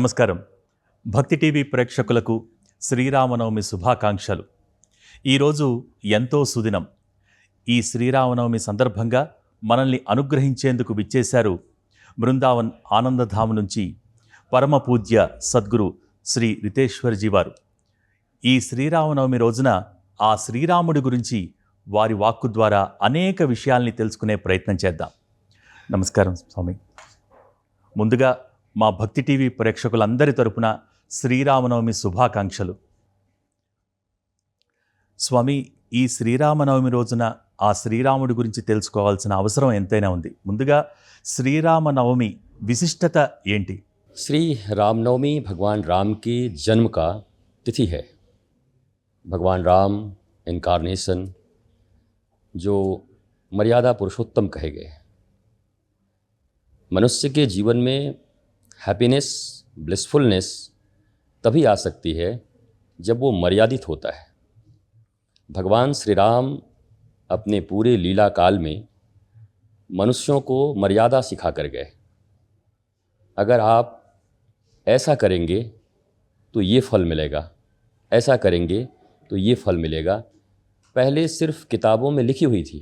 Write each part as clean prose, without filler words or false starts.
నమస్కారం. భక్తి టీవీ ప్రేక్షకులకు శ్రీరామనవమి శుభాకాంక్షలు. ఈరోజు ఎంతో సుదినం. ఈ శ్రీరామనవమి సందర్భంగా మనల్ని అనుగ్రహించేందుకు విచ్చేశారు బృందావన్ ఆనందధామ్ నుంచి పరమ పూజ్య సద్గురు శ్రీ రితేశ్వర్జీ వారు. ఈ శ్రీరామనవమి రోజున ఆ శ్రీరాముడి గురించి వారి వాక్కు ద్వారా అనేక విషయాల్ని తెలుసుకునే ప్రయత్నం చేద్దాం. నమస్కారం స్వామి. ముందుగా మా భక్తి టీవీ ప్రేక్షకులందరి తరపున శ్రీరామనవమి శుభాకాంక్షలు. స్వామి, ఈ శ్రీరామనవమి రోజున ఆ శ్రీరాముడి గురించి తెలుసుకోవాల్సిన అవసరం ఎంతైనా ఉంది. ముందుగా శ్రీరామనవమి విశిష్టత ఏంటి? श्री रामनवमी भगवान राम के जन्म का तिथि है। भगवान राम इनकारनेशन, जो मर्यादा पुरुषोत्तम कहे गए। मनुष्य के जीवन में हैप्पीनेस, ब्लिसफुलनेस तभी आ सकती है जब वो मर्यादित होता है। भगवान श्री राम अपने पूरे लीला काल में मनुष्यों को मर्यादा सिखा कर गए। अगर आप ऐसा करेंगे तो ये फल मिलेगा, ऐसा करेंगे तो ये फल मिलेगा, पहले सिर्फ किताबों में लिखी हुई थी,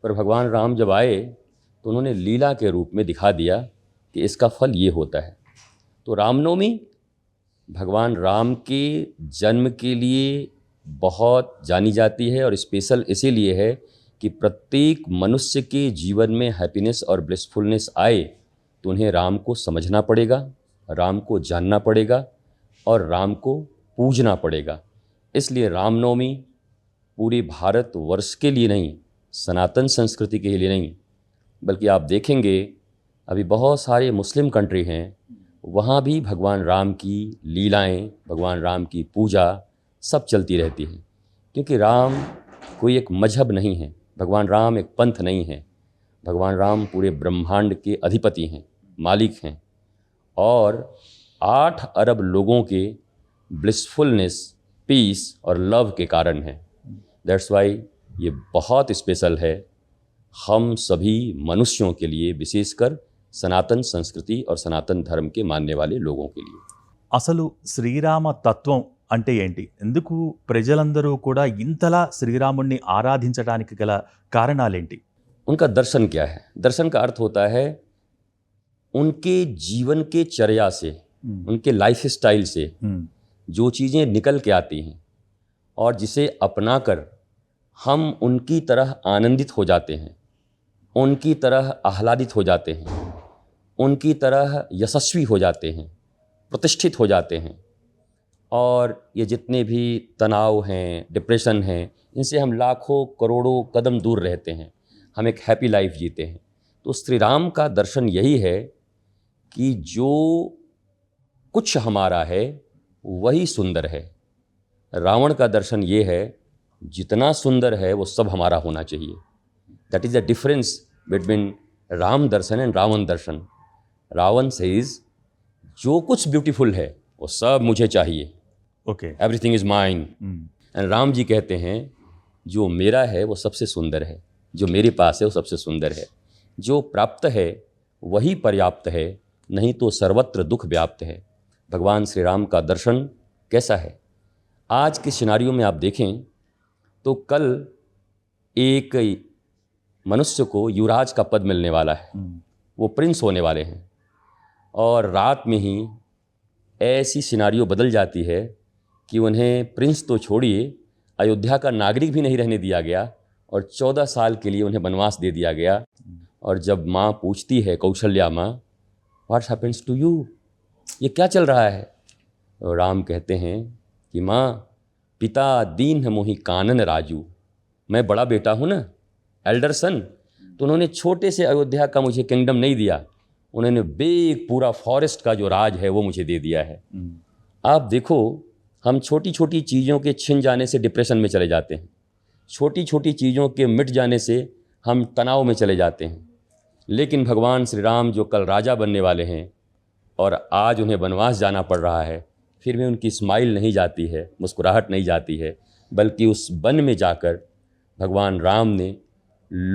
पर भगवान राम जब आए तो उन्होंने लीला के रूप में दिखा दिया कि इसका फल ये होता है। तो रामनवमी भगवान राम के जन्म के लिए बहुत जानी जाती है और स्पेशल इसीलिए है कि प्रत्येक मनुष्य के जीवन में हैप्पीनेस और ब्लिसफुलनेस आए तो उन्हें राम को समझना पड़ेगा, राम को जानना पड़ेगा और राम को पूजना पड़ेगा। इसलिए रामनवमी पूरे भारत वर्ष के लिए नहीं, सनातन संस्कृति के लिए नहीं, बल्कि आप देखेंगे अभी बहुत सारे मुस्लिम कंट्री हैं, वहाँ भी भगवान राम की लीलाएं, भगवान राम की पूजा सब चलती रहती है। क्योंकि राम कोई एक मजहब नहीं है, भगवान राम एक पंथ नहीं है। भगवान राम पूरे ब्रह्मांड के अधिपति हैं, मालिक हैं और 8 अरब लोगों के ब्लिसफुलनेस, पीस और लव के कारण है। दैट्स वाई ये बहुत स्पेशल है हम सभी मनुष्यों के लिए, विशेषकर सनातन संस्कृति और सनातन धर्म के मानने वाले लोगों के लिए। అసలు శ్రీరామ తత్వం అంటే ఏంటి? ఎందుకు ప్రజలందరూ కూడా ఇంతలా శ్రీరాముడిని ఆరాధించడానికి గల కారణాలేంటి? उनका दर्शन क्या है? दर्शन का अर्थ होता है उनके जीवन के चर्या से, उनके लाइफ स्टाइल से जो चीज़ें निकल के आती हैं और जिसे अपनाकर हम उनकी तरह आनंदित हो जाते हैं, उनकी तरह आह्लादित हो जाते हैं, उनकी तरह यशस्वी हो जाते हैं, प्रतिष्ठित हो जाते हैं। और ये जितने भी तनाव हैं, डिप्रेशन हैं, इनसे हम लाखों करोड़ों कदम दूर रहते हैं, हम एक हैप्पी लाइफ जीते हैं। तो श्री राम का दर्शन यही है कि जो कुछ हमारा है वही सुंदर है। रावण का दर्शन ये है जितना सुंदर है वो सब हमारा होना चाहिए। That is the difference between Ram darshan and Ravan darshan. Ravan says जो कुछ ब्यूटीफुल है वो सब मुझे चाहिए, okay. Everything is mine. And Ram ji कहते हैं जो मेरा है वो सबसे सुंदर है, जो मेरे पास है वो सबसे सुंदर है, जो प्राप्त है वही पर्याप्त है, नहीं तो सर्वत्र दुख व्याप्त है। भगवान श्री राम का दर्शन कैसा है? आज के सिनारियों में आप देखें तो कल एक मनुष्य को युवराज का पद मिलने वाला है, वो प्रिंस होने वाले हैं, और रात में ही ऐसी सिनारियो बदल जाती है कि उन्हें प्रिंस तो छोड़िए अयोध्या का नागरिक भी नहीं रहने दिया गया और 14 साल के लिए उन्हें वनवास दे दिया गया। और जब माँ पूछती है, कौशल्या माँ, व्हाट्स हैपेंस टू यू, ये क्या चल रहा है? और राम कहते हैं कि माँ, पिता दीन मोहि कानन राजू, मैं बड़ा बेटा हूँ ना, एल्डर सन, तो उन्होंने छोटे से अयोध्या का मुझे किंगडम नहीं दिया, उन्होंने बेग पूरा फॉरेस्ट का जो राज है वो मुझे दे दिया है। आप देखो, हम छोटी छोटी चीज़ों के छिन जाने से डिप्रेशन में चले जाते हैं, छोटी छोटी चीज़ों के मिट जाने से हम तनाव में चले जाते हैं। लेकिन भगवान श्री राम जो कल राजा बनने वाले हैं और आज उन्हें वनवास जाना पड़ रहा है, फिर भी उनकी स्माइल नहीं जाती है, मुस्कुराहट नहीं जाती है, बल्कि उस वन में जाकर भगवान राम ने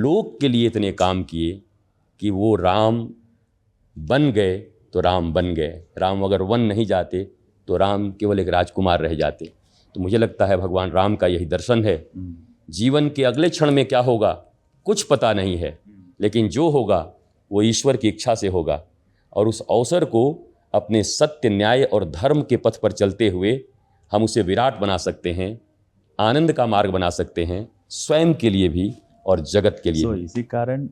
लोक के लिए इतने काम किए कि वो राम बन गए तो राम बन गए। राम अगर वन नहीं जाते तो राम केवल एक राजकुमार रह जाते। तो मुझे लगता है भगवान राम का यही दर्शन है। जीवन के अगले क्षण में क्या होगा कुछ पता नहीं है, लेकिन जो होगा वो ईश्वर की इच्छा से होगा। और उस अवसर को अपने सत्य, न्याय और धर्म के पथ पर चलते हुए हम उसे विराट बना सकते हैं, आनंद का मार्ग बना सकते हैं, स्वयं के लिए भी और जगत के लिए So भी। इसी कारण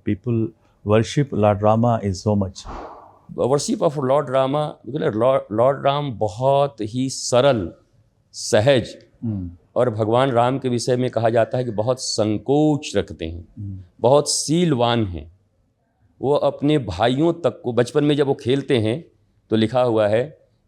people worship Lord Rama is so much. Worship of Lord Rama, Lord Ram बहुत ही सरल, सहज और भगवान राम के विषय में कहा जाता है कि बहुत संकोच रखते हैं, बहुत सीलवान हैं। वो अपने भाइयों तक को, बचपन में जब वो खेलते हैं तो लिखा हुआ है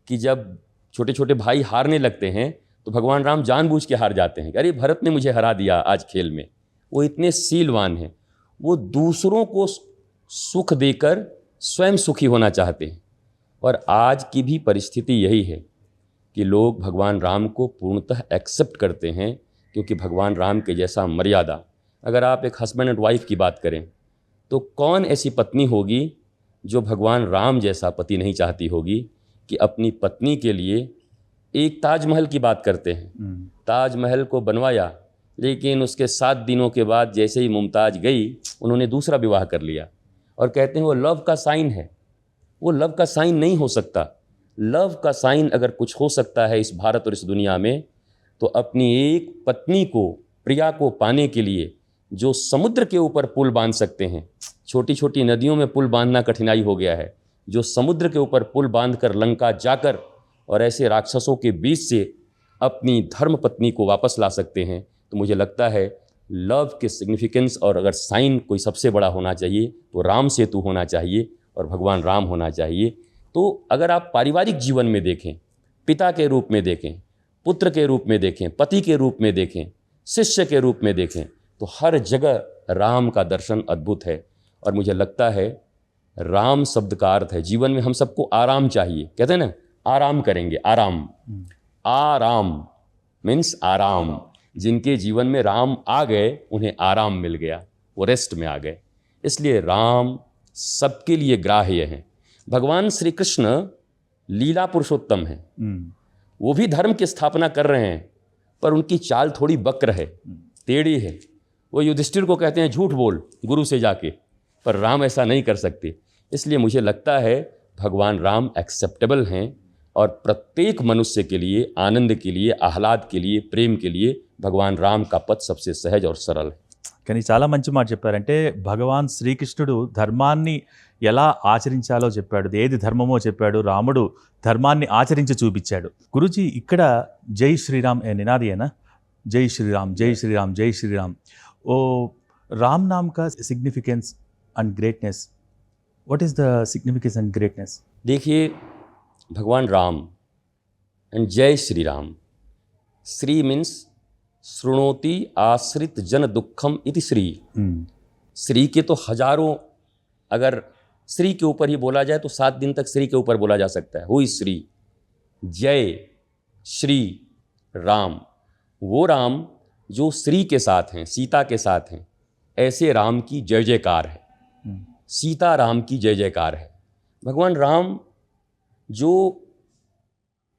कि जब छोटे छोटे भाई हारने लगते हैं तो भगवान राम जानबूझ के हार जाते हैं कि अरे भरत ने मुझे हरा दिया आज खेल में। वो इतने सीलवान हैं, वो दूसरों को सुख देकर स्वयं सुखी होना चाहते हैं। और आज की भी परिस्थिति यही है कि लोग भगवान राम को पूर्णतः एक्सेप्ट करते हैं, क्योंकि भगवान राम के जैसा मर्यादा, अगर आप एक हस्बैंड एंड वाइफ की बात करें तो कौन ऐसी पत्नी होगी जो भगवान राम जैसा पति नहीं चाहती होगी कि अपनी पत्नी के लिए एक ताजमहल की बात करते हैं। ताजमहल को बनवाया, लेकिन उसके 7 दिनों के बाद जैसे ही मुमताज़ गई उन्होंने दूसरा विवाह कर लिया और कहते हैं वो लव का साइन है। वो लव का साइन नहीं हो सकता। लव का साइन अगर कुछ हो सकता है इस भारत और इस दुनिया में तो अपनी एक पत्नी को, प्रिया को पाने के लिए जो समुद्र के ऊपर पुल बांध सकते हैं। छोटी छोटी नदियों में पुल बांधना कठिनाई हो गया है, जो समुद्र के ऊपर पुल बांधकर लंका जाकर और ऐसे राक्षसों के बीच से अपनी धर्म पत्नी को वापस ला सकते हैं, तो मुझे लगता है लव के सिग्निफिकेंस और अगर साइन कोई सबसे बड़ा होना चाहिए तो राम सेतु होना चाहिए और भगवान राम होना चाहिए। तो अगर आप पारिवारिक जीवन में देखें, पिता के रूप में देखें, पुत्र के रूप में देखें, पति के रूप में देखें, शिष्य के रूप में देखें, तो हर जगह राम का दर्शन अद्भुत है। और मुझे लगता है राम शब्द का अर्थ है, जीवन में हम सबको आराम चाहिए। कहते हैं ना, आराम करेंगे, आराम। आराम मीन्स आराम। जिनके जीवन में राम आ गए उन्हें आराम मिल गया, वो रेस्ट में आ गए। इसलिए राम सबके लिए ग्राह्य हैं। भगवान श्री कृष्ण लीला पुरुषोत्तम हैं, वो भी धर्म की स्थापना कर रहे हैं, पर उनकी चाल थोड़ी वक्र है, टेढ़ी है। वो युधिष्ठिर को कहते हैं झूठ बोल गुरु से जाके, पर राम ऐसा नहीं कर सकते। इसलिए मुझे लगता है भगवान राम एक्सेप्टेबल हैं और प्रत्येक मनुष्य के लिए, आनंद के लिए, आह्लाद के लिए, प्रेम के लिए भगवान राम का पथ सबसे सहज और सरल है। కానీ చాలా మంచి మాట చెప్పారంటే భగవాన్ శ్రీకృష్ణుడు ధర్మాన్ని ఎలా ఆచరించాలో చెప్పాడు, ఏది ధర్మమో చెప్పాడు, రాముడు ధర్మాన్ని ఆచరించి చూపించాడు. గురుజీ ఇక్కడ జై శ్రీరామ్ ఏ నినాది है ना, जय श्री राम जय श्री राम जय श्री राम. ओ राम नाम का significance and greatness, what is the significance and greatness? देखिए भगवान राम एंड जय श्री राम, श्री मीन्स शृणोति आश्रित जन दुखम इति श्री। श्री के तो हजारों, अगर श्री के ऊपर ही बोला जाए तो 7 दिन तक श्री के ऊपर बोला जा सकता है। हुई श्री, जय श्री राम, वो राम जो श्री के साथ हैं, सीता के साथ हैं, ऐसे राम की जय जयकार है। सीता राम की जय जयकार है। भगवान राम जो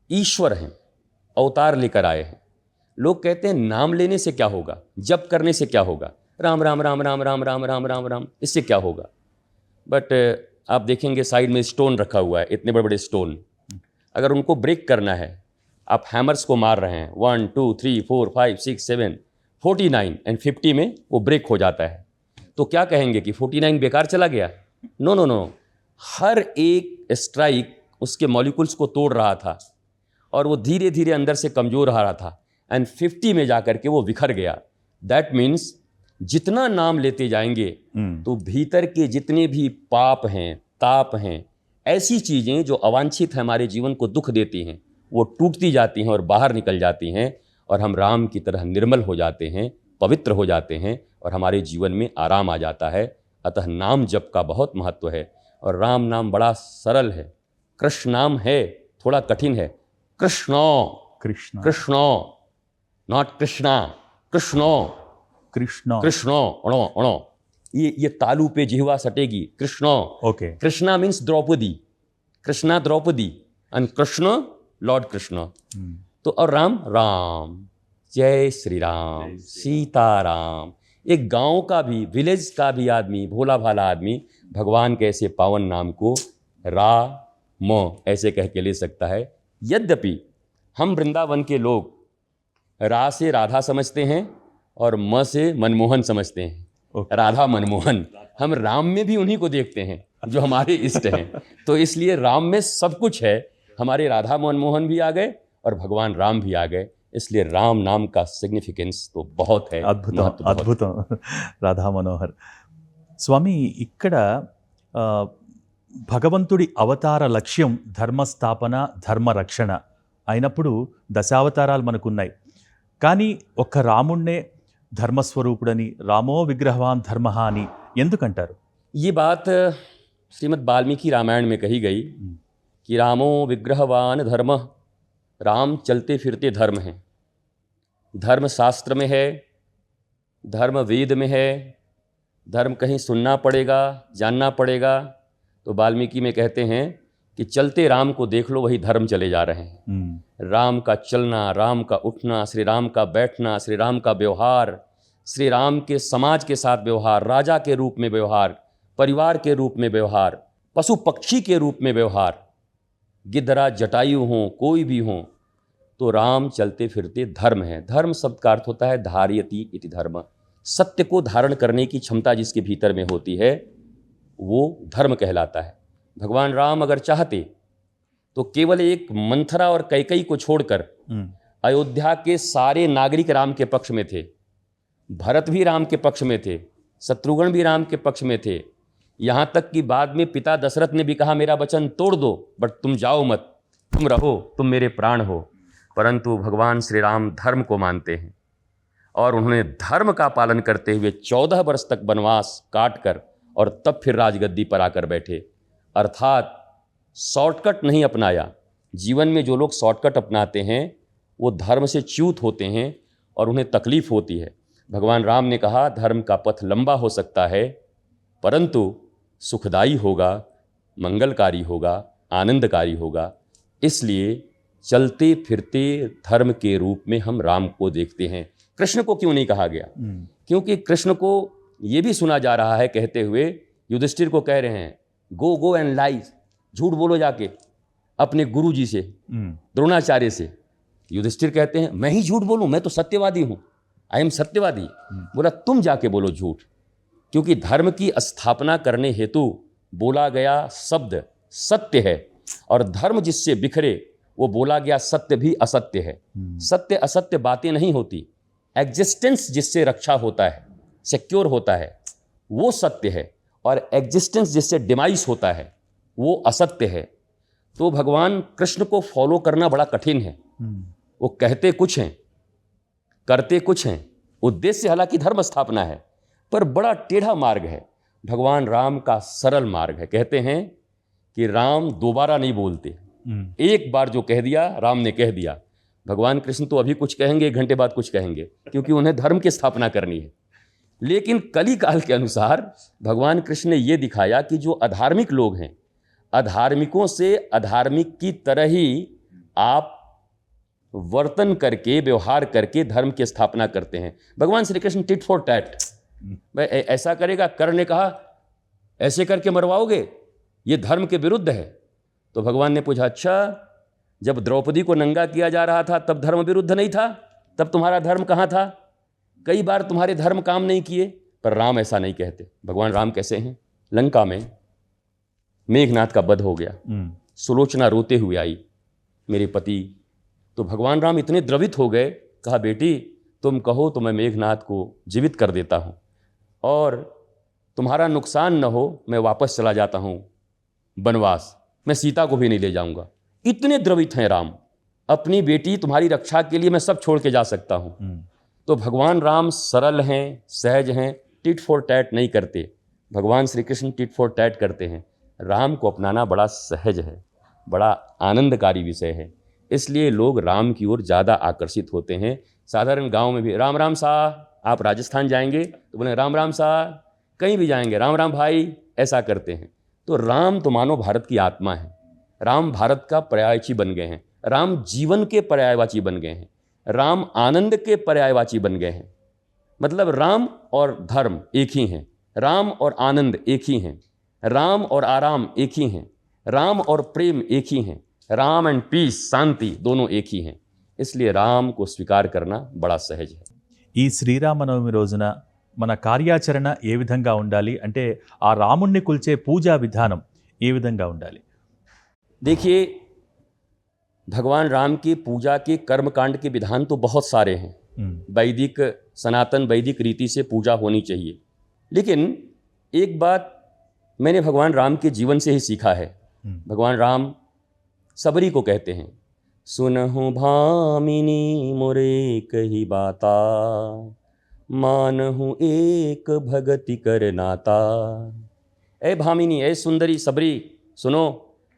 ईश्वर हैं, अवतार लेकर आए हैं। लोग कहते हैं नाम लेने से क्या होगा, जप करने से क्या होगा, राम राम राम राम राम राम राम राम राम, इससे क्या होगा। बट आप देखेंगे साइड में स्टोन रखा हुआ है, इतने बड़े बड़े स्टोन, अगर उनको ब्रेक करना है, आप हैमर्स को मार रहे हैं, 1 2 3 4 5 6 7 49 एंड 50 में वो ब्रेक हो जाता है, तो क्या कहेंगे कि 49 बेकार चला गया? नो नो नो, हर एक स्ट्राइक उसके मॉलिक्यूल्स को तोड़ रहा था और वो धीरे धीरे अंदर से कमज़ोर आ रहा था एंड 50 में जाकर के वो बिखर गया। दैट मीन्स जितना नाम लेते जाएंगे तो भीतर के जितने भी पाप हैं, ताप हैं, ऐसी चीज़ें जो अवांछित हैं, हमारे जीवन को दुख देती हैं, वो टूटती जाती हैं और बाहर निकल जाती हैं और हम राम की तरह निर्मल हो जाते हैं, पवित्र हो जाते हैं और हमारे जीवन में आराम आ जाता है। अतः नाम जप का बहुत महत्व है और राम नाम बड़ा सरल है। कृष्ण नाम है थोड़ा कठिन है, कृष्णो कृष्ण कृष्णो, नॉट कृष्णा, कृष्णो कृष्ण कृष्णो, अणो अणो, ये तालू पे जिह्वा सटेगी, कृष्णो। Okay Krishna means Draupadi, Krishna Draupadi and Krishna lord Krishna. तो और राम राम, जय श्री राम, सीताराम। एक गांव का भी, विलेज का भी आदमी, भोला भाला आदमी भगवान के ऐसे पावन नाम को राम ऐसे कह के ले सकता है। यद्यपि हम वृंदावन के लोग रा से राधा समझते हैं और म से मनमोहन समझते हैं। राधा मनमोहन, हम राम में भी उन्हीं को देखते हैं जो हमारे इष्ट हैं। तो इसलिए राम में सब कुछ है, हमारे राधा मनमोहन भी आ गए और भगवान राम भी आ गए। इसलिए राम नाम का सिग्निफिकेंस तो बहुत है। అద్భుతం అద్భుతం రాధా మనోహర్ స్వామి. ఇక్కడ భగవంతుడి అవతార లక్ష్యం ధర్మస్థాపన, ధర్మరక్షణ అయినప్పుడు దశావతారాలు మనకున్నాయి. కానీ ఒక్క రాముణ్ణే ధర్మస్వరూపుడని, రామో విగ్రహవాన్ ధర్మ అని ఎందుకంటారు? ये बात श्रीमद् वाल्मीकि रामायण में कही गई कि रामो विग्रहवान धर्म, राम चलते फिरते धर्म हैं। धर्म शास्त्र में है, धर्म वेद में है, धर्म कहीं सुनना पड़ेगा, जानना पड़ेगा। तो वाल्मीकि में कहते हैं कि चलते राम को देख लो, वही धर्म चले जा रहे हैं। राम का चलना, राम का उठना, श्री राम का बैठना, श्री राम का व्यवहार, श्री राम के समाज के साथ व्यवहार, राजा के रूप में व्यवहार, परिवार के रूप में व्यवहार, पशु पक्षी के रूप में व्यवहार, गिद्धरा जटायु हों, कोई भी हों, तो राम चलते फिरते धर्म है। धर्म शब्द का अर्थ होता है धारयति इति धर्म। सत्य को धारण करने की क्षमता जिसके भीतर में होती है वो धर्म कहलाता है। भगवान राम अगर चाहते तो केवल एक मंथरा और कैकई को छोड़कर अयोध्या के सारे नागरिक राम के पक्ष में थे। भरत भी राम के पक्ष में थे, शत्रुघ्न भी राम के पक्ष में थे। यहाँ तक कि बाद में पिता दशरथ ने भी कहा मेरा वचन तोड़ दो, बट तुम जाओ मत, तुम रहो, तुम मेरे प्राण हो। परंतु भगवान श्री राम धर्म को मानते हैं और उन्होंने धर्म का पालन करते हुए 14 वर्ष तक वनवास काट कर और तब फिर राजगद्दी पर आकर बैठे। अर्थात शॉर्टकट नहीं अपनाया। जीवन में जो लोग शॉर्टकट अपनाते हैं वो धर्म से च्यूत होते हैं और उन्हें तकलीफ होती है। भगवान राम ने कहा धर्म का पथ लंबा हो सकता है परंतु सुखदायी होगा, मंगलकारी होगा, आनंदकारी होगा। इसलिए चलते फिरते धर्म के रूप में हम राम को देखते हैं। कृष्ण को क्यों नहीं कहा गया? क्योंकि कृष्ण को ये भी सुना जा रहा है कहते हुए, युधिष्ठिर को कह रहे हैं गो एंड लाइज, झूठ बोलो जाके अपने गुरु जी से, द्रोणाचार्य से। युधिष्ठिर कहते हैं मैं ही झूठ बोलूं, मैं तो सत्यवादी हूं, आई एम सत्यवादी। बोला तुम जाके बोलो झूठ, क्योंकि धर्म की स्थापना करने हेतु बोला गया शब्द सत्य है और धर्म जिससे बिखरे वो बोला गया सत्य भी असत्य है। सत्य असत्य बातें नहीं होती, एग्जिस्टेंस जिससे रक्षा होता है, सिक्योर होता है, वो सत्य है और एग्जिस्टेंस जिससे डिमाइस होता है वो असत्य है। तो भगवान कृष्ण को फॉलो करना बड़ा कठिन है। वो कहते कुछ हैं, करते कुछ हैं, उद्देश्य हालांकि धर्म स्थापना है पर बड़ा टेढ़ा मार्ग है। भगवान राम का सरल मार्ग है। कहते हैं कि राम दोबारा नहीं बोलते, एक बार जो कह दिया राम ने कह दिया। भगवान कृष्ण तो अभी कुछ कहेंगे, 1 घंटे बाद कुछ कहेंगे, क्योंकि उन्हें धर्म की स्थापना करनी है। लेकिन कली काल के अनुसार भगवान कृष्ण ने यह दिखाया कि जो अधार्मिक लोग हैं, अधार्मिकों से अधार्मिक की तरह ही आप वर्तन करके, व्यवहार करके धर्म की स्थापना करते हैं। भगवान Shri Krishna tit for tat, भाई ऐसा करेगा, कर्ण ने कहा ऐसे करके मरवाओगे, ये धर्म के विरुद्ध है। तो भगवान ने पूछा अच्छा, जब द्रौपदी को नंगा किया जा रहा था तब धर्म विरुद्ध नहीं था, तब तुम्हारा धर्म कहाँ था? कई बार तुम्हारे धर्म काम नहीं किए। पर राम ऐसा नहीं कहते। भगवान राम कैसे हैं? लंका में मेघनाथ का वध हो गया, सुलोचना रोते हुए आई, मेरे पति। तो भगवान राम इतने द्रवित हो गए, कहा बेटी तुम कहो तो मैं मेघनाथ को जीवित कर देता हूँ और तुम्हारा नुकसान न हो, मैं वापस चला जाता हूँ वनवास, मैं सीता को भी नहीं ले जाऊँगा। इतने द्रवित हैं राम, अपनी बेटी तुम्हारी रक्षा के लिए मैं सब छोड़ के जा सकता हूँ। तो भगवान राम सरल हैं, सहज हैं, टिट फॉर टैट नहीं करते। भगवान Shri Krishna tit for tat करते हैं। राम को अपनाना बड़ा सहज है, बड़ा आनंदकारी विषय है। इसलिए लोग राम की ओर ज़्यादा आकर्षित होते हैं। साधारण गांव में भी राम राम सा, आप राजस्थान जाएंगे तो बोले राम राम सा, कहीं भी जाएंगे राम राम भाई, ऐसा करते हैं। तो राम तो मानो भारत की आत्मा है। राम भारत का पर्यायवाची बन गए हैं, राम जीवन के पर्यायवाची बन गए हैं, राम आनंद के पर्यायवाची बन गए हैं। मतलब राम और धर्म एक ही हैं, राम और आनंद एक ही हैं, राम और आराम एक ही हैं, राम और प्रेम एक ही हैं, राम एंड पीस शांति दोनों एक ही हैं। इसलिए राम को स्वीकार करना बड़ा सहज है। ఈ శ్రీరామనవమి రోజున మన కార్యాచరణ ఏ విధంగా ఉండాలి అంటే ఆ రాముణ్ణి కొలిచే పూజా విధానం ఏ విధంగా ఉండాలి? देखिए, भगवान राम की पूजा के कर्मकांड के विधान तो बहुत सारे हैं। वैदिक सनातन वैदिक रीति से पूजा होनी चाहिए, लेकिन एक बात मैंने भगवान राम के जीवन से ही सीखा है। भगवान राम सबरी को कहते हैं, सुनहु भामिनी मोरे कही बाता, मानहु एक भगति कर नाता। ए भामिनी, ए सुंदरी सबरी, सुनो,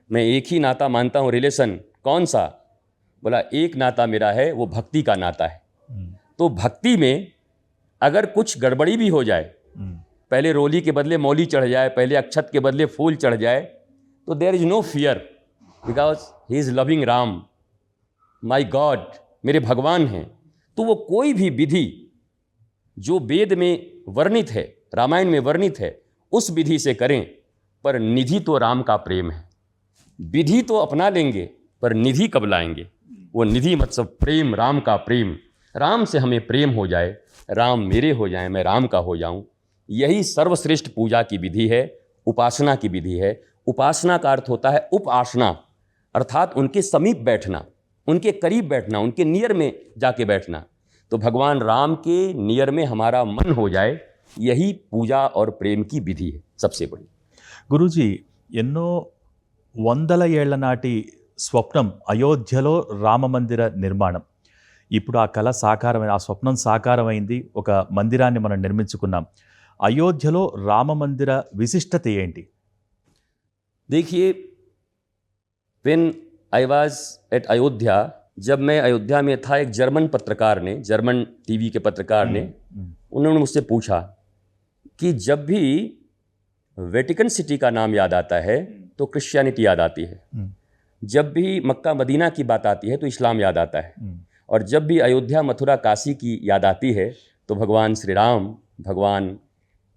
मैं एक ही नाता मानता हूँ। रिलेशन कौन सा? बोला एक नाता मेरा है, वो भक्ति का नाता है। तो भक्ति में अगर कुछ गड़बड़ी भी हो जाए, पहले रोली के बदले मौली चढ़ जाए, पहले अक्षत के बदले फूल चढ़ जाए, तो there is no fear, because he is loving Ram, my god, मेरे भगवान हैं। तो वो कोई भी विधि जो वेद में वर्णित है, रामायण में वर्णित है, उस विधि से करें, पर निधि तो राम का प्रेम है। विधि तो अपना लेंगे, पर निधि कब लाएंगे? वो निधि मतलब प्रेम, राम का प्रेम। राम से हमें प्रेम हो जाए, राम मेरे हो जाए, मैं राम का हो जाऊं, यही सर्वश्रेष्ठ पूजा की विधि है, उपासना की विधि है। उपासना का अर्थ होता है उपासना, अर्थात उनके समीप बैठना, उनके करीब बैठना, उनके नियर में जाके बैठना। तो भगवान राम के नियर में हमारा मन हो जाए, यही पूजा और प्रेम की विधि है सबसे बड़ी। గురూజీ, ఎన్నో వందల ఏళ్ల నాటి స్వప్నం అయోధ్యలో రామమందిర నిర్మాణం. ఇప్పుడు ఆ కళ సాకారమైన, ఆ స్వప్నం సాకారమైంది, ఒక మందిరాన్ని మనం నిర్మించుకున్నాం. అయోధ్యలో రామమందిర విశిష్టత ఏంటి? देखिए, when I was at Ayodhya, जब मैं अयोध्या में था, एक जर्मन पत्रकार ने, जर्मन टीवी के पत्रकार ने, उन्होंने मुझसे पूछा कि जब भी वेटिकन सिटी का नाम याद आता है तो क्रिश्चियनिटी याद आती है, जब भी मक्का मदीना की बात आती है तो इस्लाम याद आता है, और जब भी अयोध्या मथुरा काशी की याद आती है तो भगवान श्री राम, भगवान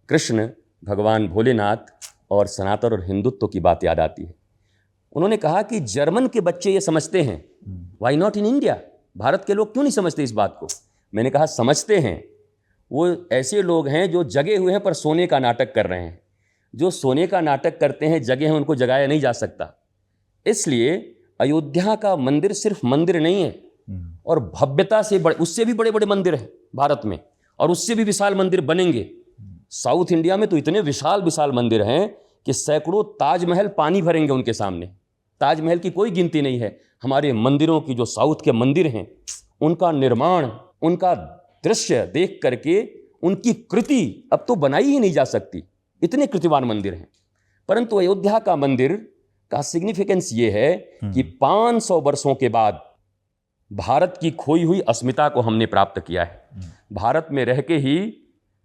कृष्ण, भगवान भोलेनाथ और सनातन और हिंदुत्व की बात याद आती है। उन्होंने कहा कि जर्मन के बच्चे ये समझते हैं, why not in India? Bharat के लोग क्यों नहीं समझते इस बात को? मैंने कहा समझते हैं, वो ऐसे लोग हैं जो जगे हुए हैं पर सोने का नाटक कर रहे हैं। जो सोने का नाटक करते हैं, जगे हैं, उनको जगाया नहीं जा सकता। इसलिए अयोध्या का मंदिर सिर्फ मंदिर नहीं है, और भव्यता से बड़े, उससे भी बड़े बड़े मंदिर हैं भारत में, और उससे भी विशाल मंदिर बनेंगे। साउथ इंडिया में तो इतने विशाल विशाल मंदिर हैं कि सैकड़ों ताजमहल पानी भरेंगे उनके सामने। ताजमहल की कोई गिनती नहीं है। हमारे मंदिरों की, जो साउथ के मंदिर हैं, उनका निर्माण, उनका दृश्य देख करके उनकी कृति अब तो बनाई ही नहीं जा सकती, इतने कृतिवान मंदिर हैं। परंतु अयोध्या का मंदिर का सिग्निफिकेंस ये है कि 500 वर्षों के बाद भारत की खोई हुई अस्मिता को हमने प्राप्त किया है। भारत में रह के ही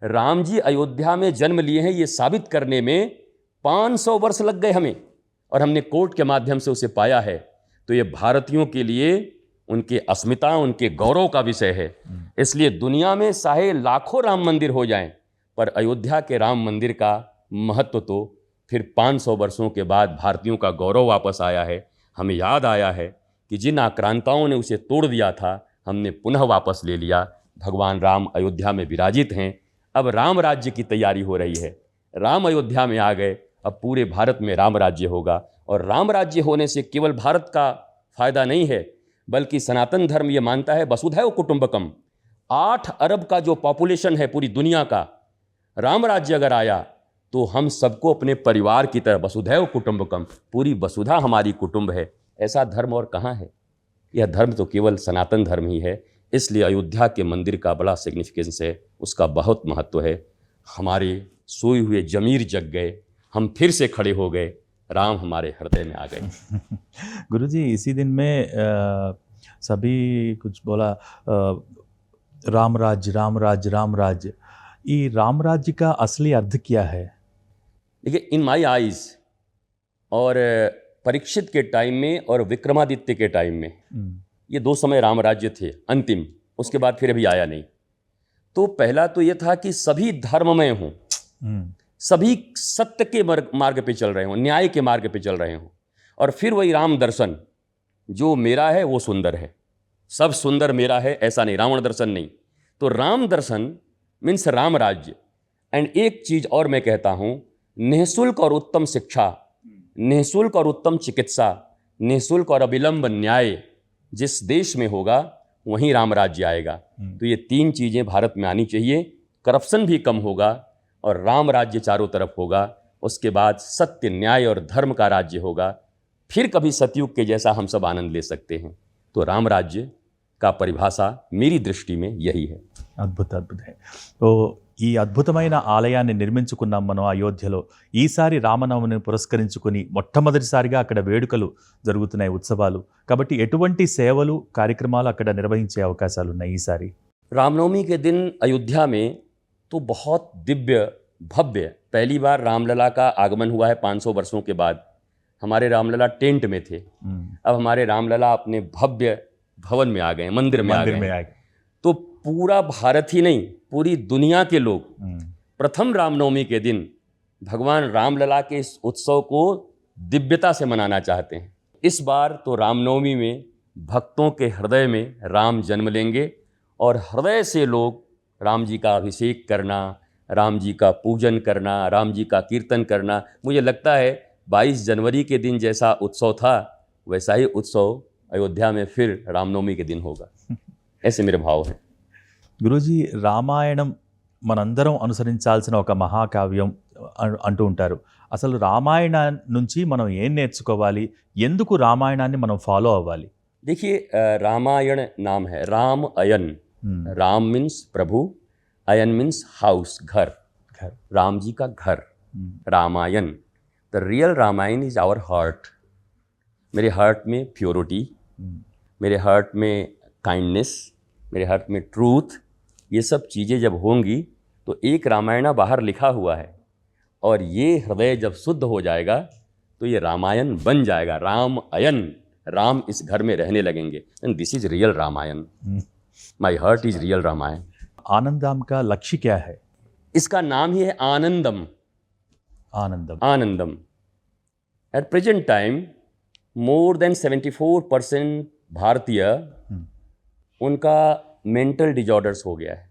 राम जी अयोध्या में जन्म लिए हैं, ये साबित करने में 500 वर्ष लग गए हमें, और हमने कोर्ट के माध्यम से उसे पाया है। तो ये भारतीयों के लिए उनके अस्मिता, उनके गौरव का विषय है। इसलिए दुनिया में चाहे लाखों राम मंदिर हो जाएं, पर अयोध्या के राम मंदिर का महत्व तो फिर 500 वर्षों के बाद भारतीयों का गौरव वापस आया है। हमें याद आया है कि जिन आक्रांताओं ने उसे तोड़ दिया था, हमने पुनः वापस ले लिया। भगवान राम अयोध्या में विराजित हैं। अब राम राज्य की तैयारी हो रही है। राम अयोध्या में आ गए, अब पूरे भारत में राम राज्य होगा। और राम राज्य होने से केवल भारत का फायदा नहीं है, बल्कि सनातन धर्म ये मानता है वसुधैव कुटुंबकम। 8 अरब का जो पॉपुलेशन है पूरी दुनिया का, राम राज्य अगर आया तो हम सबको अपने परिवार की तरह, वसुधैव कुटुंबकम, पूरी वसुधा हमारी कुटुंब है। ऐसा धर्म और कहाँ है? यह धर्म तो केवल सनातन धर्म ही है। इसलिए अयोध्या के मंदिर का बड़ा सिग्निफिकेंस है, उसका बहुत महत्व है। हमारे सोए हुए जमीर जग गए, हम फिर से खड़े हो गए, राम हमारे हृदय में आ गए। गुरुजी, इसी दिन में सभी कुछ बोला, राम राज्य राम राज्य राम राज्य। ये राम राज्य का असली अर्थ क्या है? देखिए, इन माई आइज और परीक्षित के टाइम में और विक्रमादित्य के टाइम में, ये 2 समय राम राज्य थे अंतिम, उसके बाद फिर अभी आया नहीं। तो पहला तो ये था कि सभी धर्ममय हों, सभी सत्य के मार्ग पे चल रहे हों, न्याय के मार्ग पे चल रहे हों, और फिर वही राम दर्शन, जो मेरा है वो सुंदर है, सब सुंदर मेरा है, ऐसा नहीं, रावण दर्शन नहीं। तो राम दर्शन मीन्स राम राज्य। एंड एक चीज और मैं कहता हूं, निःशुल्क और उत्तम शिक्षा, निःशुल्क और उत्तम चिकित्सा, निःशुल्क और अविलंब न्याय जिस देश में होगा वहीं राम राज्य आएगा। तो ये 3 चीजें भारत में आनी चाहिए, करप्शन भी कम होगा और राम राज्य चारों तरफ होगा। उसके बाद सत्य, न्याय और धर्म का राज्य होगा, फिर कभी सतयुग के जैसा हम सब आनंद ले सकते हैं। तो राम राज्य का परिभाषा मेरी दृष्टि में यही है। అద్భుత అద్భుతం. ఓ ఈ అద్భుతమైన ఆలయాన్ని నిర్మించుకున్నాం మనం అయోధ్యలో. ఈసారి రామనవమిని పురస్కరించుకుని మొట్టమొదటిసారిగా అక్కడ వేడుకలు జరుగుతున్నాయి, ఉత్సవాలు. కాబట్టి ఎటువంటి సేవలు కార్యక్రమాలు అక్కడ నిర్వహించే అవకాశాలు ఉన్నాయి ఈసారి? रामनवमी के दिन अयोध्या में तो बहुत दिव्य भव्य, पहली बार रामलला का आगमन हुआ है 500 वर्षों के बाद। हमारे रामलला टेंट में थे, अब हमारे रामलला अपने भव्य भवन में आ गए, मंदिर में आ गए। तो पूरा भारत ही नहीं, पूरी दुनिया के लोग प्रथम रामनवमी के दिन भगवान रामलला के इस उत्सव को दिव्यता से मनाना चाहते हैं। इस बार तो रामनवमी में भक्तों के हृदय में राम जन्म लेंगे और हृदय से लोग राम जी का अभिषेक करना, राम जी का पूजन करना, राम जी का कीर्तन करना। मुझे लगता है 22 जनवरी के दिन जैसा उत्सव था वैसा ही उत्सव अयोध्या में फिर रामनवमी के दिन होगा, ऐसे मेरे भाव हैं। గురూజీ, రామాయణం మనందరం అనుసరించాల్సిన ఒక మహాకావ్యం అంటూ ఉంటారు. అసలు రామాయణం నుంచి మనం ఏం నేర్చుకోవాలి, ఎందుకు రామాయణాన్ని మనం ఫాలో అవ్వాలి? देखिए, रामायण नाम है, राम अयन, राम मीन्स प्रभु, अयन मीन्स हाउस, घर, राम जी का घर, Ramayan. The real Ramayan is our heart. मेरे हार्ट में प्योरिटी, मेरे हार्ट में काइंडनेस, मेरे हार्ट में ट्रूथ, ये सब चीज़ें जब होंगी तो एक रामायण बाहर लिखा हुआ है, और ये हृदय जब शुद्ध हो जाएगा तो ये रामायण बन जाएगा। राम अयन, राम इस घर में रहने लगेंगे, and this is real Ramayan. My heart is real Ramayan. Anandam का लक्ष्य क्या है? इसका नाम ही है Anandam. Anandam, Anandam. At present time more than 74% भारतीय, उनका मेंटल डिजॉर्डर्स हो गया है।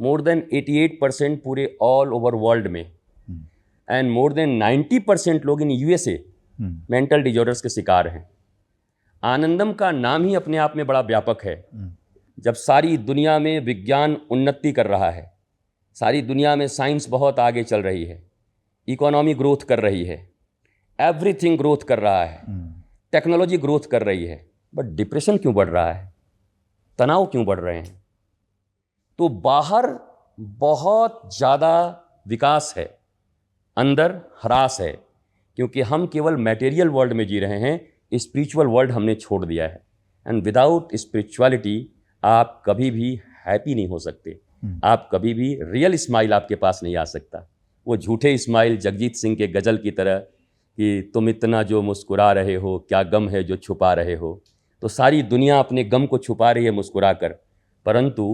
मोर देन 88% पूरे ऑल ओवर वर्ल्ड में, एंड मोर देन 90% लोग इन यूएसए मेंटल डिजॉर्डर्स के शिकार हैं। आनंदम का नाम ही अपने आप में बड़ा व्यापक है। जब सारी दुनिया में विज्ञान उन्नति कर रहा है, सारी दुनिया में साइंस बहुत आगे चल रही है, इकोनॉमी ग्रोथ कर रही है, एवरीथिंग ग्रोथ कर रहा है, टेक्नोलॉजी ग्रोथ कर रही है, बट डिप्रेशन क्यों बढ़ रहा है, तनाव क्यों बढ़ रहे हैं? तो बाहर बहुत ज़्यादा विकास है, अंदर ह्रास है, क्योंकि हम केवल मटेरियल वर्ल्ड में जी रहे हैं, स्पिरिचुअल वर्ल्ड हमने छोड़ दिया है। एंड विदाउट स्पिरिचुअलिटी आप कभी भी हैप्पी नहीं हो सकते, आप कभी भी रियल स्माइल आपके पास नहीं आ सकता। वो झूठे स्माइल जगजीत सिंह के गज़ल की तरह कि तुम इतना जो मुस्कुरा रहे हो, क्या गम है जो छुपा रहे हो। तो सारी दुनिया अपने गम को छुपा रही है मुस्कुरा कर, परंतु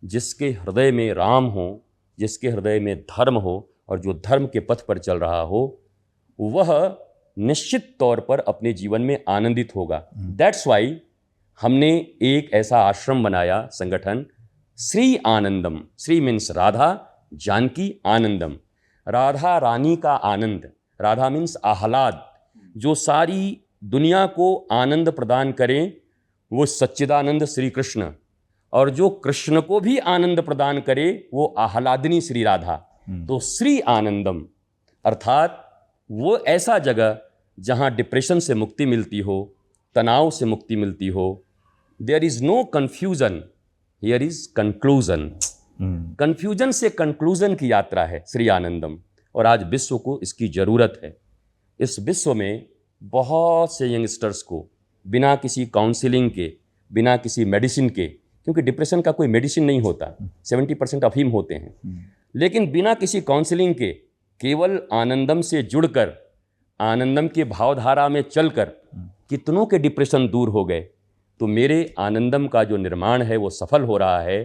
जिसके हृदय में राम हो, जिसके हृदय में धर्म हो, और जो धर्म के पथ पर चल रहा हो, वह निश्चित तौर पर अपने जीवन में आनंदित होगा। दैट्स वाई हमने एक ऐसा आश्रम बनाया, संगठन, श्री आनंदम। श्री मीन्स राधा, जानकी, आनंदम, राधा रानी का आनंद। राधा मीन्स आह्लाद, जो सारी दुनिया को आनंद प्रदान करें वो सच्चिदानंद श्री कृष्ण, और जो कृष्ण को भी आनंद प्रदान करे वो आह्लादिनी श्री राधा। तो श्री आनंदम अर्थात वो ऐसा जगह जहाँ डिप्रेशन से मुक्ति मिलती हो, तनाव से मुक्ति मिलती हो। There is no confusion, here is conclusion. Confusion से कंक्लूज़न की यात्रा है श्री आनंदम, और आज विश्व को इसकी ज़रूरत है। इस विश्व में बहुत से यंगस्टर्स को बिना किसी काउंसलिंग के, बिना किसी मेडिसिन के, क्योंकि डिप्रेशन का कोई मेडिसिन नहीं होता, 70% अफीम होते हैं, लेकिन बिना किसी काउंसलिंग के केवल आनंदम से जुड़कर आनंदम के भावधारा में चलकर कितनों के डिप्रेशन दूर हो गए। तो मेरे आनंदम का जो निर्माण है वो सफल हो रहा है।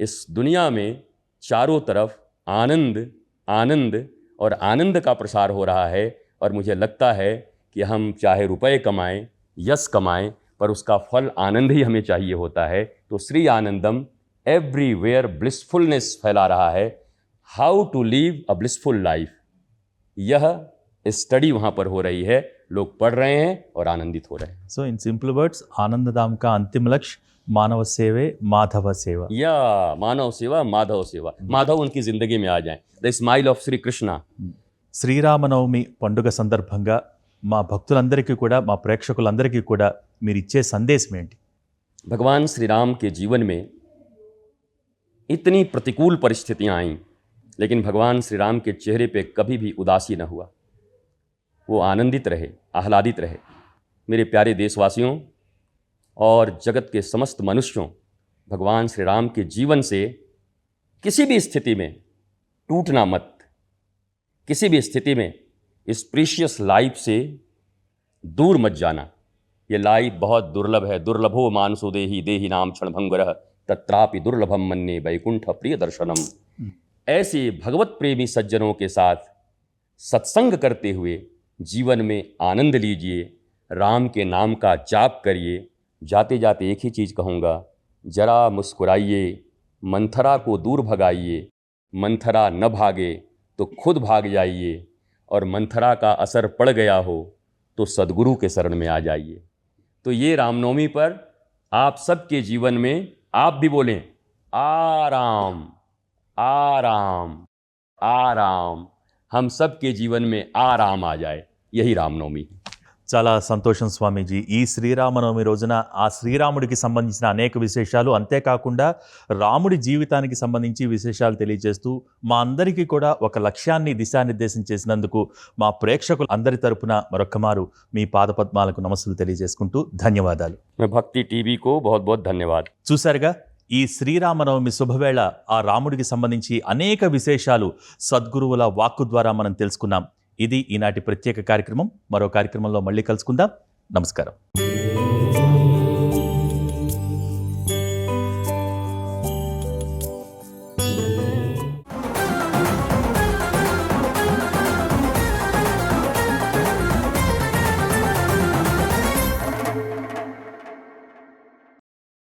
इस दुनिया में चारों तरफ आनंद आनंद और आनंद का प्रसार हो रहा है। और मुझे लगता है कि हम चाहे रुपए कमाएं, यश कमाएं, पर उसका फल आनंद ही हमें चाहिए होता है। तो श्री आनंदम एवरीवेयर ब्लिसफुलनेस फैला रहा है। How to live a blissful life, यह स्टडी वहाँ पर हो रही है। लोग पढ़ रहे हैं और आनंदित हो रहे हैं। सो इन सिंपल वर्ड्स, आनंदधाम का अंतिम लक्ष्य मानव सेवे माधव सेवा। या मानव सेवा माधव सेवा, माधव उनकी जिंदगी में आ जाए। The smile of Shri Krishna. Sri Rama Navami పండుగ సందర్భంగా మా భక్తులందరికీ కూడా, మా ప్రేక్షకులందరికీ కూడా మీరు ఇచ్చే సందేశం ఏంటి? भगवान श्री राम के जीवन में इतनी प्रतिकूल परिस्थितियां आईं, लेकिन भगवान श्री राम के चेहरे पे कभी भी उदासी न हुआ। वो आनंदित रहे, आह्लादित रहे। मेरे प्यारे देशवासियों और जगत के समस्त मनुष्यों, भगवान श्री राम के जीवन से किसी भी स्थिति में टूटना मत। किसी भी स्थिति में इस प्रीशियस लाइफ से दूर मत जाना। ये लाइफ बहुत दुर्लभ है। दुर्लभो मानसो देहि देहि नाम क्षणभंगुरः तत्रापि दुर्लभम मन्ये वैकुंठ प्रिय दर्शनम। ऐसे भगवत प्रेमी सज्जनों के साथ सत्संग करते हुए जीवन में आनंद लीजिए। राम के नाम का जाप करिए। जाते जाते एक ही चीज़ कहूँगा, जरा मुस्कुराइए, मंथरा को दूर भगाइए। मंथरा न भागे तो खुद भाग जाइए, और मंथरा का असर पड़ गया हो तो सद्गुरु के शरण में आ जाइए। तो ये रामनवमी पर आप सबके जीवन में आप भी बोलें, आराम आराम आराम। हम सबके जीवन में आराम आ जाए, यही रामनवमी है। చాలా సంతోషం స్వామీజీ. ఈ శ్రీరామనవమి రోజున ఆ శ్రీరాముడికి సంబంధించిన అనేక విశేషాలు, అంతేకాకుండా రాముడి జీవితానికి సంబంధించి విశేషాలు తెలియజేస్తూ మా అందరికీ కూడా ఒక లక్ష్యాన్ని దిశానిర్దేశం చేసినందుకు మా ప్రేక్షకులు అందరి తరపున మరొక్కమారు మీ పాదపద్మాలకు నమస్సులు తెలియజేసుకుంటూ ధన్యవాదాలు. मैं भक्ति टीवी को बहुत बहुत धन्यवाद। చూశారుగా, ఈ శ్రీరామనవమి శుభవేళ ఆ రాముడికి సంబంధించి అనేక విశేషాలు సద్గురువుల వాక్కు ద్వారా మనం తెలుసుకున్నాం. ఇది ఈనాటి ప్రత్యేక కార్యక్రమం. మరో కార్యక్రమంలో మళ్ళీ కలుసుకుందాం. నమస్కారం.